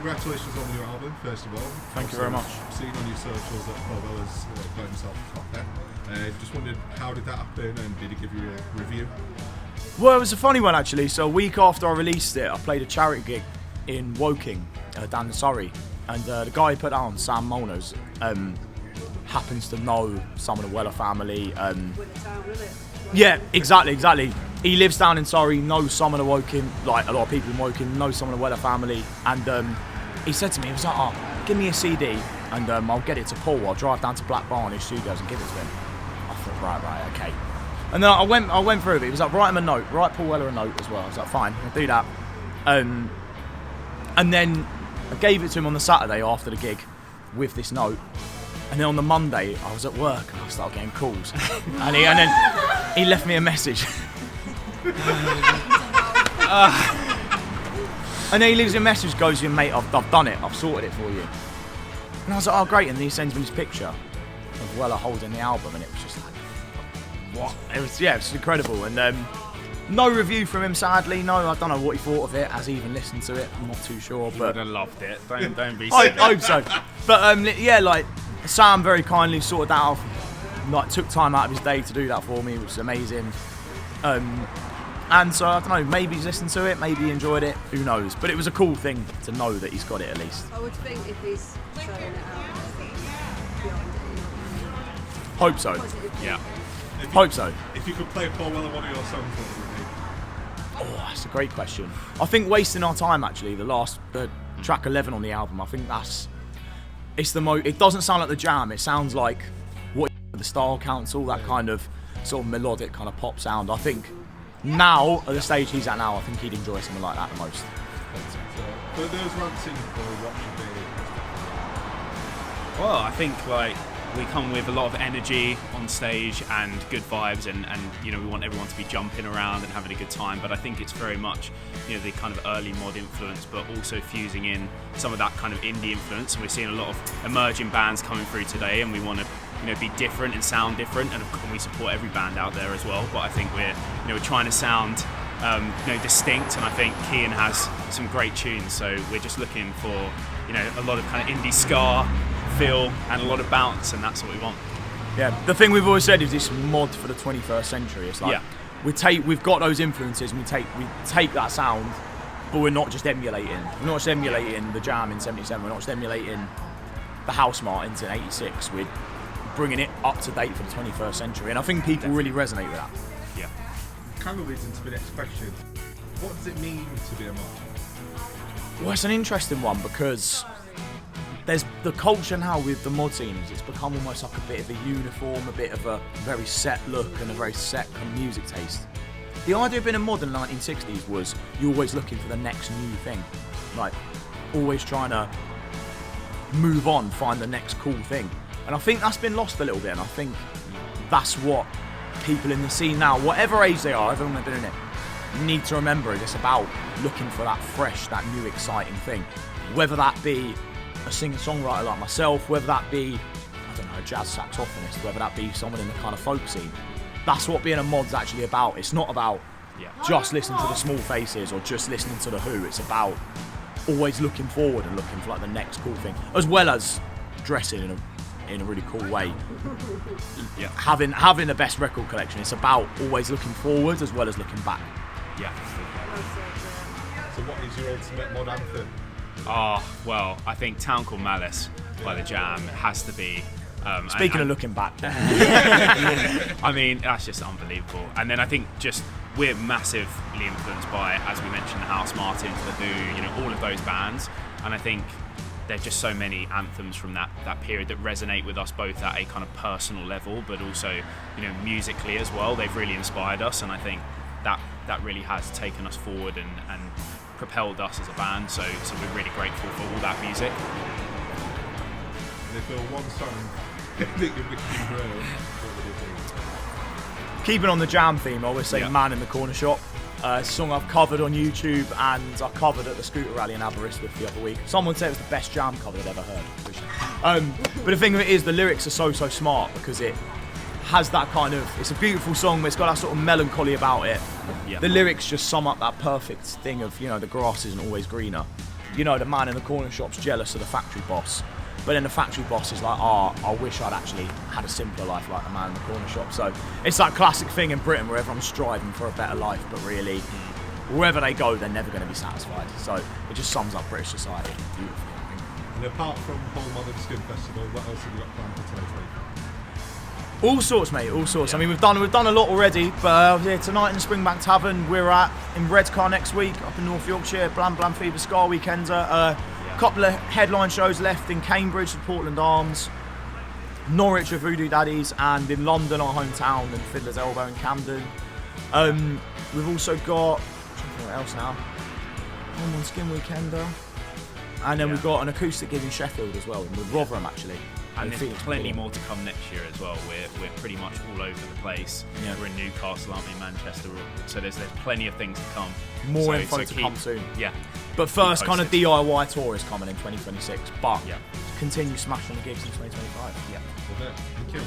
Congratulations on your album, first of all. Thank you very much. I've seen on your socials that Paul Weller's got himself a copy. Just wondered, how did that happen, and did he give you a review? Well, it was a funny one actually. So a week after I released it, I played a charity gig in Woking, down in Surrey, and the guy who put that on, Sam Molners, happens to know some of the Weller family. Yeah, exactly. He lives down in Surrey, knows some of the Woking, like a lot of people in Woking, knows some of the Weller family, and he said to me, he was like, "Oh, give me a CD, and I'll get it to Paul. I'll drive down to Black Barn, his studios, and give it to him." I thought, right, okay. And then I went through it. He was like, "Write him a note, write Paul Weller a note as well." I was like, "Fine, I'll do that." And then I gave it to him on the Saturday after the gig with this note. And then on the Monday, I was at work and I started getting calls. and then he left me a message. And then he leaves me a message, goes, "Mate, I've done it, I've sorted it for you." And I was like, "Oh, great." And then he sends me this picture of Weller holding the album, and it was just like, what? It was incredible. And no review from him, sadly. No, I don't know what he thought of it. Has he even listened to it? I'm not too sure. But would have loved it. Don't be I silly. hope so. But like Sam very kindly sorted that out. Like took time out of his day to do that for me, which is amazing. And so I don't know. Maybe he's listened to it. Maybe he enjoyed it. Who knows? But it was a cool thing to know that he's got it at least. I would think if he's showing it out beyond it. Hope so. Yeah. Hope so. If you could play Paul Weller one of your songs, what would it be? Oh, that's a great question. I think Wasting Our Time, actually, the track 11 on the album, I think it's the most, it doesn't sound like the Jam, it sounds like what the Style Council, that kind of sort of melodic kind of pop sound. I think now, at the stage he's at now, I think he'd enjoy something like that the most. For those who aren't seen before, what should they? Well, I think we come with a lot of energy on stage and good vibes, and we want everyone to be jumping around and having a good time. But I think it's very much the kind of early mod influence, but also fusing in some of that kind of indie influence. And we're seeing a lot of emerging bands coming through today, and we want to be different and sound different, and we support every band out there as well. But I think we're trying to sound distinct, and I think Cian has some great tunes. So we're just looking for a lot of kind of indie ska feel and a lot of bounce, and that's what we want. Yeah, the thing we've always said is this mod for the 21st century. It's like we've got those influences, and we take that sound, but we're not just emulating. We're not just emulating the Jam in '77. We're not just emulating the House Martins in '86. We're bringing it up to date for the 21st century, and I think people really resonate with that. Yeah. Kind of leads into the next question. What does it mean to be a mod? Well, it's an interesting one because there's the culture now with the mod scenes. It's become almost like a bit of a uniform, a bit of a very set look and a very set kind of music taste. The idea of being a mod in the 1960s was you're always looking for the next new thing, like always trying to move on, find the next cool thing. And I think that's been lost a little bit, and I think that's what people in the scene now, whatever age they are, everyone they're doing it, need to remember is it's about looking for that fresh, that new exciting thing. Whether that be a singer-songwriter like myself, whether that be, I don't know, a jazz saxophonist, whether that be someone in the kind of folk scene. That's what being a mod's actually about. It's not about just listening to the Small Faces or just listening to the Who. It's about always looking forward and looking for like the next cool thing, as well as dressing in a really cool way. Yeah. Having the best record collection. It's about always looking forward as well as looking back. Yeah. So what is your ultimate mod anthem? Well, I think Town Called Malice by the Jam has to be. Speaking of looking back. I mean, that's just unbelievable. And then I think just we're massively influenced by, as we mentioned, the House Martins, the Who, all of those bands. And I think there's just so many anthems from that period that resonate with us both at a kind of personal level, but also, musically as well. They've really inspired us, and I think that really has taken us forward and propelled us as a band. So we're really grateful for all that music. And if there were one song that you wish you wrote, what would it be? Keeping on the Jam theme, I always say Man in the Corner Shop. It's a song I've covered on YouTube, and I covered at the scooter rally in Aberystwyth the other week. Someone said it was the best Jam cover they'd ever heard. But the thing of it is, the lyrics are so smart because it has that kind of, it's a beautiful song, but it's got that sort of melancholy about it. Yeah. The lyrics just sum up that perfect thing of, the grass isn't always greener. you know, the man in the corner shop's jealous of the factory boss. But then the factory boss is like, oh, I wish I'd actually had a simpler life like the man in the corner shop. So it's that classic thing in Britain where everyone's striving for a better life, but really, wherever they go, they're never going to be satisfied. So it just sums up British society beautifully, I think. And apart from Hull Modern Skin Festival, what else have you got planned for 2023? All sorts, mate, all sorts. I mean, we've done a lot already, but yeah, tonight in the Springbank Tavern, we're in Redcar next week, up in North Yorkshire, Blam Blam Fever Scar Weekender. Couple of headline shows left in Cambridge, the Portland Arms, Norwich with Voodoo Daddies, and in London, our hometown, and Fiddler's Elbow in Camden. We've also got, what else now? On Skin Weekender. And then we've got an acoustic gig in Sheffield as well, with Rotherham actually. And there's plenty more to come next year as well. We're pretty much all over the place. Yeah. We're in Newcastle, aren't we, Manchester? So there's plenty of things to come. More info to come soon. Yeah. But first kind of DIY tour is coming in 2026. But yeah, continue smashing the gigs in 2025. Yeah. Thank you.